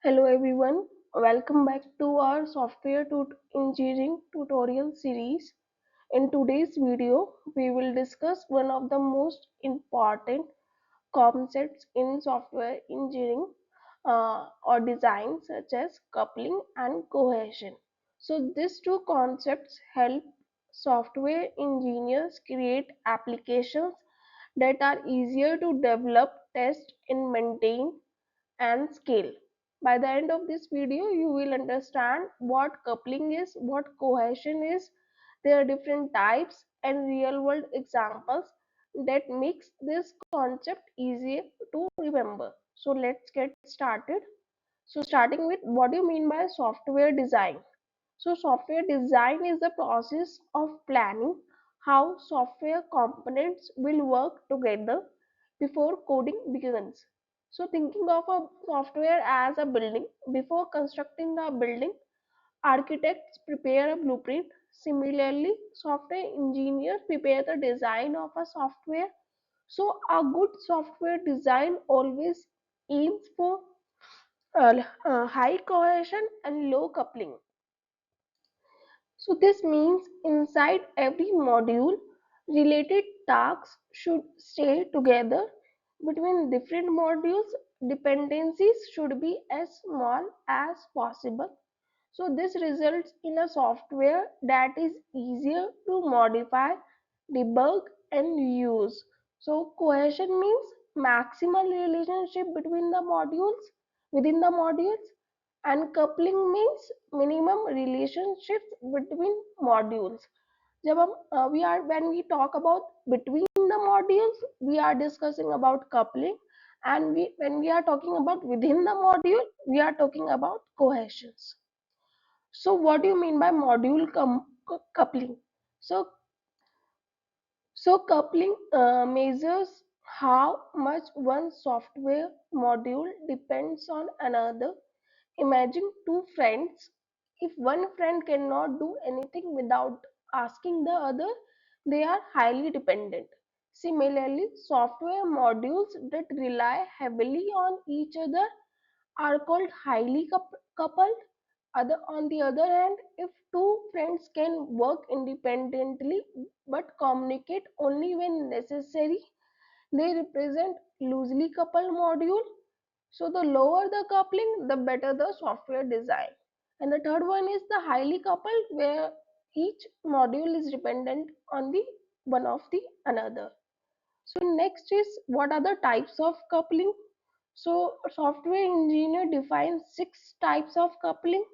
Hello everyone, welcome back to our engineering tutorial series. In today's video, we will discuss one of the most important concepts in software engineering or design, such as coupling and cohesion. So these two concepts help software engineers create applications that are easier to develop, test, and maintain and scale. By the end of this video, you will understand what coupling is, what cohesion is, their different types, and real world examples that makes this concept easier to remember. So let's get started. So starting with, what do you mean by software design? So software design is the process of planning how software components will work together before coding begins. So thinking of a software as a building, before constructing a building, architects prepare a blueprint. Similarly, software engineers prepare the design of a software. So a good software design always aims for high cohesion and low coupling. So this means inside every module, related tasks should stay together. Between different modules, dependencies should be as small as possible. So this results in a software that is easier to modify, debug, and use. So cohesion means maximal relationship between the modules within the modules, and coupling means minimum relationships between modules. जब हम we are when we talk about between the modules, we are discussing about coupling, and when we are talking about within the module, we are talking about cohesions. So what do you mean by coupling? So coupling measures how much one software module depends on another. Imagine two friends. If one friend cannot do anything without asking the other, they are highly dependent. Similarly, software modules that rely heavily on each other are called highly coupled. On the other hand, if two friends can work independently but communicate only when necessary, they represent loosely coupled module. So the lower the coupling, the better the software design. And the third one is the highly coupled, where each module is dependent on the one of the another. So next is, what are the types of coupling? So software engineer defines six types of coupling.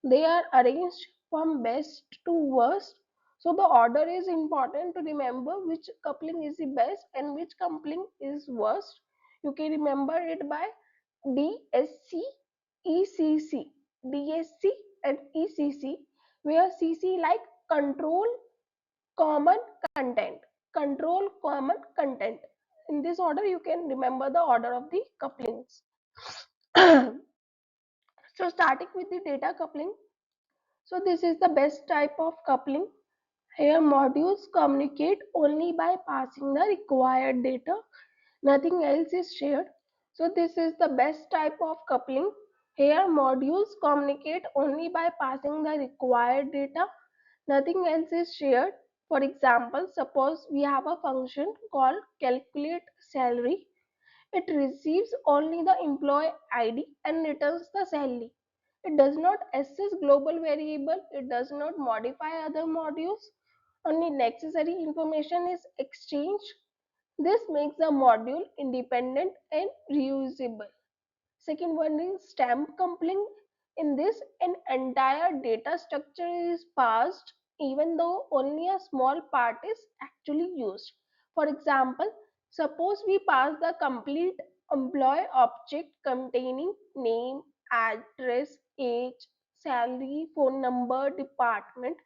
They are arranged from best to worst. So the order is important to remember which coupling is the best and which coupling is worst. You can remember it by DSC, ECC, DSC and ECC, where CC like control, common, content, control, common, content. In this order, you can remember the order of the couplings. So starting with the data coupling. So this is the best type of coupling. Here modules communicate only by passing the required data. Nothing else is shared. So this is the best type of coupling. Here modules communicate only by passing the required data. Nothing else is shared. For example, suppose we have a function called calculate salary. It receives only the employee ID and returns the salary. It does not access global variable. It does not modify other modules. Only necessary information is exchanged. This makes the module independent and reusable. Second one is stamp coupling. In this, an entire data structure is passed even though only a small part is actually used. For example, suppose we pass the complete employee object containing name, address, age, salary, phone number, department,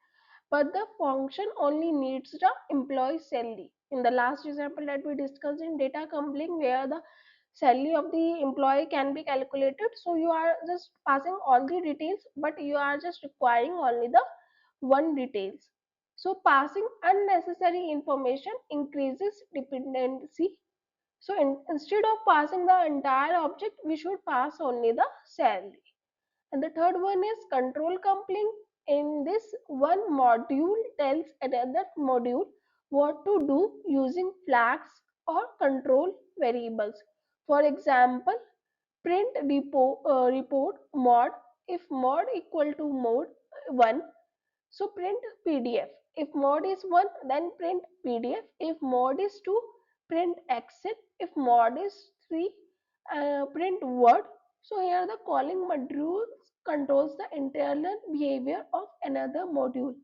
but the function only needs the employee salary. In the last example that we discussed in data coupling, where the salary of the employee can be calculated, so you are just passing all the details, but you are just requiring only the one details. So passing unnecessary information increases dependency. So instead of passing the entire object, we should pass only the salary. And the third one is control coupling. In this, one module tells another module what to do using flags or control variables. For example, print report mod if mod equal to mod 1, so print PDF. If mod is 1, then print PDF. If mod is 2, print Excel. If mod is 3, print Word. So here the calling module controls the internal behavior of another module.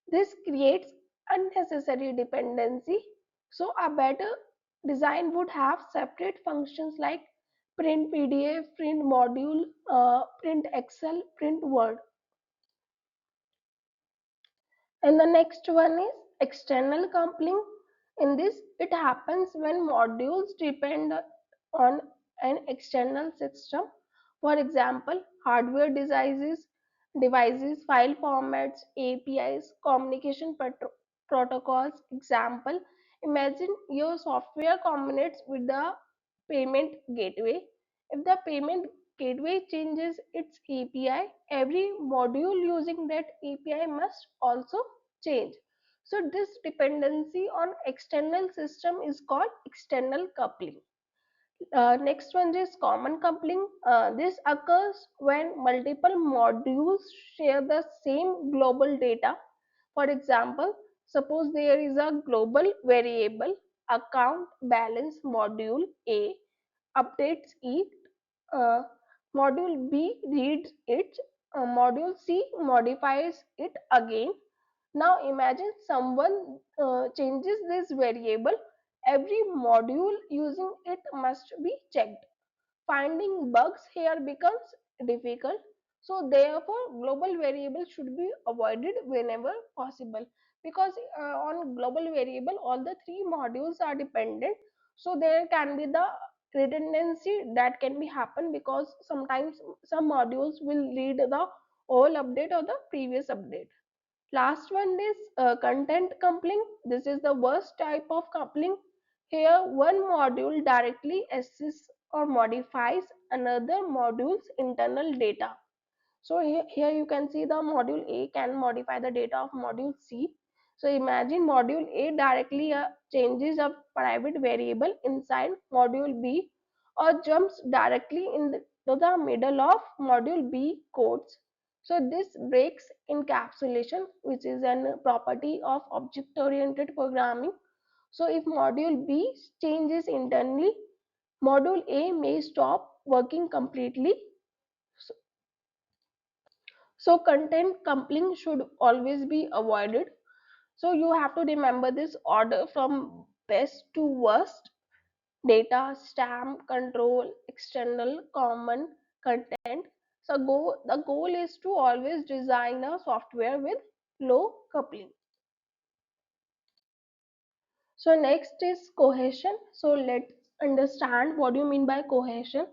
This creates unnecessary dependency. So a better design would have separate functions like print PDF, print module, print Excel, print Word. And the next one is external coupling. In this, it happens when modules depend on an external system. For example, hardware devices, file formats, APIs, protocols. Example, imagine your software communicates with the payment gateway. If the payment gateway changes its API, every module using that API must also change. So this dependency on external system is called external coupling. Next one is common coupling. This occurs when multiple modules share the same global data. For example, suppose there is a global variable account balance, module A updates it, uh, module B reads it, module C modifies it again. Now imagine someone changes this variable, every module using it must be checked. Finding bugs here becomes difficult. So therefore, global variables should be avoided whenever possible, because on global variable all the three modules are dependent. So there can be the redundancy that can be happen, because sometimes some modules will read the old update or the previous update. Last one is content coupling. This is the worst type of coupling. Here, one module directly assists or modifies another module's internal data. So here you can see the module A can modify the data of module C. So imagine module A directly changes a private variable inside module B, or jumps directly into the middle of module B codes. So this breaks encapsulation, which is a property of object-oriented programming. So if module B changes internally, module A may stop working completely. So so content coupling should always be avoided. So you have to remember this order from best to worst: data, stamp, control, external, common, content. So the goal is to always design a software with low coupling. So next is cohesion. So let's understand what do you mean by cohesion.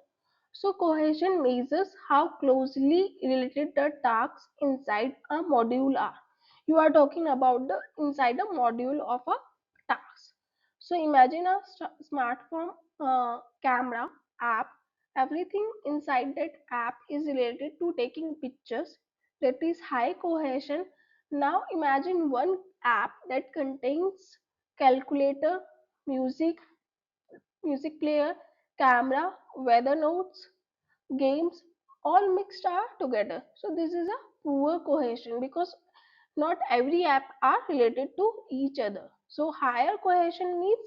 So cohesion measures how closely related the tasks inside a module are. You are talking about the inside a module of a task. So imagine a smartphone camera app. Everything inside that app is related to taking pictures. That is high cohesion. Now imagine one app that contains calculator, music, music player, camera, weather notes, games, all mixed are together. So this is a poor cohesion, because not every app are related to each other. So higher cohesion means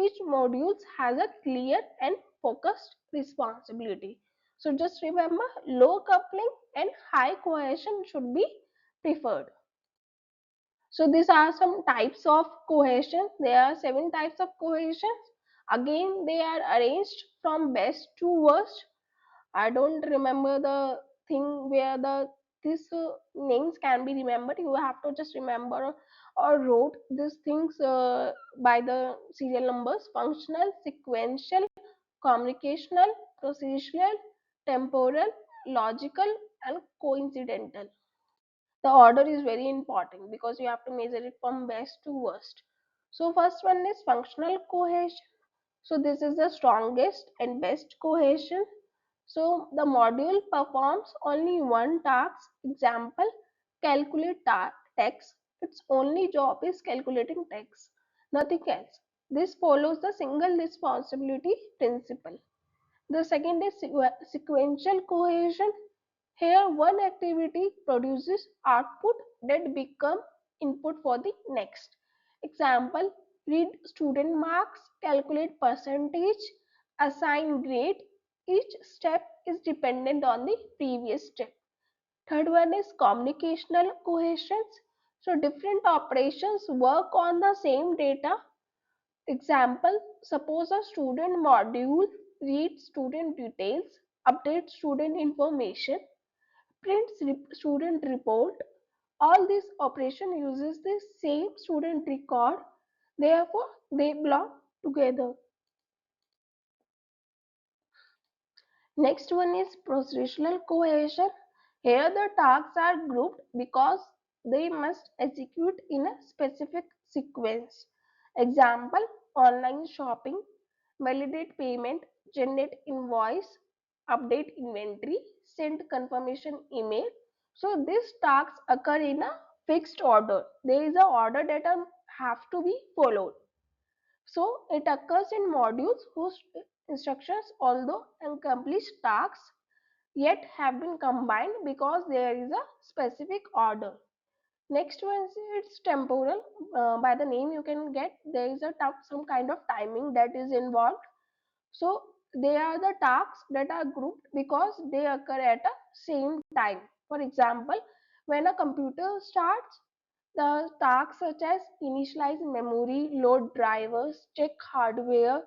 each module has a clear and focused responsibility. So just remember, low coupling and high cohesion should be preferred. So these are some types of cohesion. There are 7 types of cohesions. Again, they are arranged from best to worst. I don't remember the thing where the these names can be remembered. You have to just remember or wrote these things by the serial numbers: functional, sequential, communicational, procedural, temporal, logical, and coincidental. The order is very important, because you have to measure it from best to worst. So first one is functional cohesion. So this is the strongest and best cohesion. So the module performs only one task. Example, calculate text. Its only job is calculating text, nothing else. This follows the single responsibility principle. The second is sequential cohesion. Here one activity produces output that become input for the next. Example, read student marks, calculate percentage, assign grade. Each step is dependent on the previous step. Third one is communicational cohesions. So different operations work on the same data. Example, suppose a student module reads student details, updates student information, prints student report. All this operation uses the same student record, therefore they belong together. Next one is procedural cohesion. Here the tasks are grouped because they must execute in a specific sequence. Example, online shopping, validate payment, generate invoice, update inventory, send confirmation email. So these tasks occur in a fixed order. There is a order that have to be followed. So it occurs in modules whose instructions, although accomplished tasks, yet have been combined because there is a specific order. Next one is temporal. By the name you can get there is a some kind of timing that is involved. So they are the tasks that are grouped because they occur at a same time. For example, when a computer starts, the tasks such as initialize memory, load drivers, check hardware,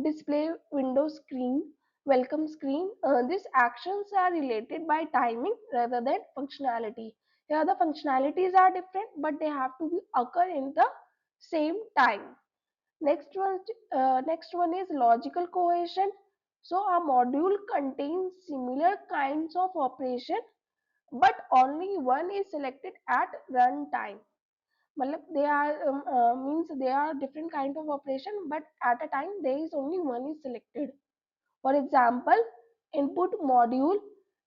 display window screen, welcome screen, these actions are related by timing rather than functionality. Here the functionalities are different, but they have to be occur in the same time. Next one is logical cohesion. So a module contains similar kinds of operation, but only one is selected at runtime. मतलब they are means they are different kind of operation, but at a time there is only one is selected. For example, input module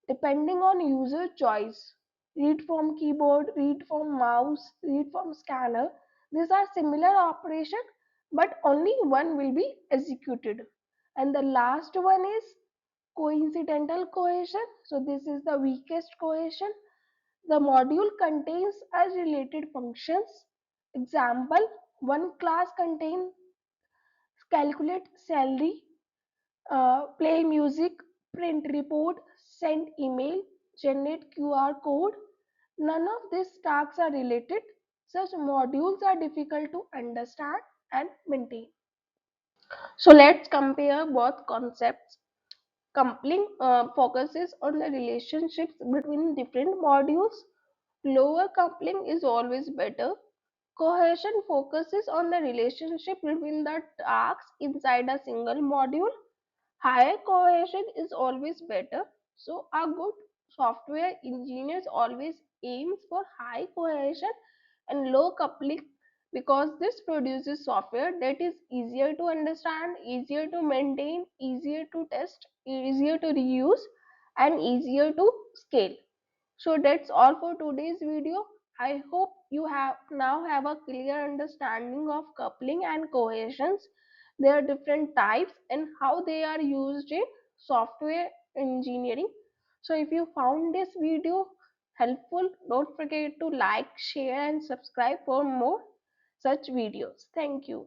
depending on user choice. Read from keyboard, read from mouse, read from scanner. These are similar operation, but only one will be executed. And the last one is coincidental cohesion. So this is the weakest cohesion. The module contains unrelated functions. Example, one class contains calculate salary, play music, print report, send email, generate QR code. None of these tasks are related. Such modules are difficult to understand and maintain. So let's compare both concepts. Coupling focuses on the relationships between different modules. Lower coupling is always better. Cohesion focuses on the relationship between the tasks inside a single module. Higher cohesion is always better. So a good software engineers always aims for high cohesion and low coupling because this produces software that is easier to understand, easier to maintain, easier to test, easier to reuse, and easier to scale. So that's all for today's video. I hope you have now have a clear understanding of coupling and cohesions, their different types and how they are used in software engineering. So if you found this video helpful, don't forget to like, share and subscribe for more such videos. Thank you.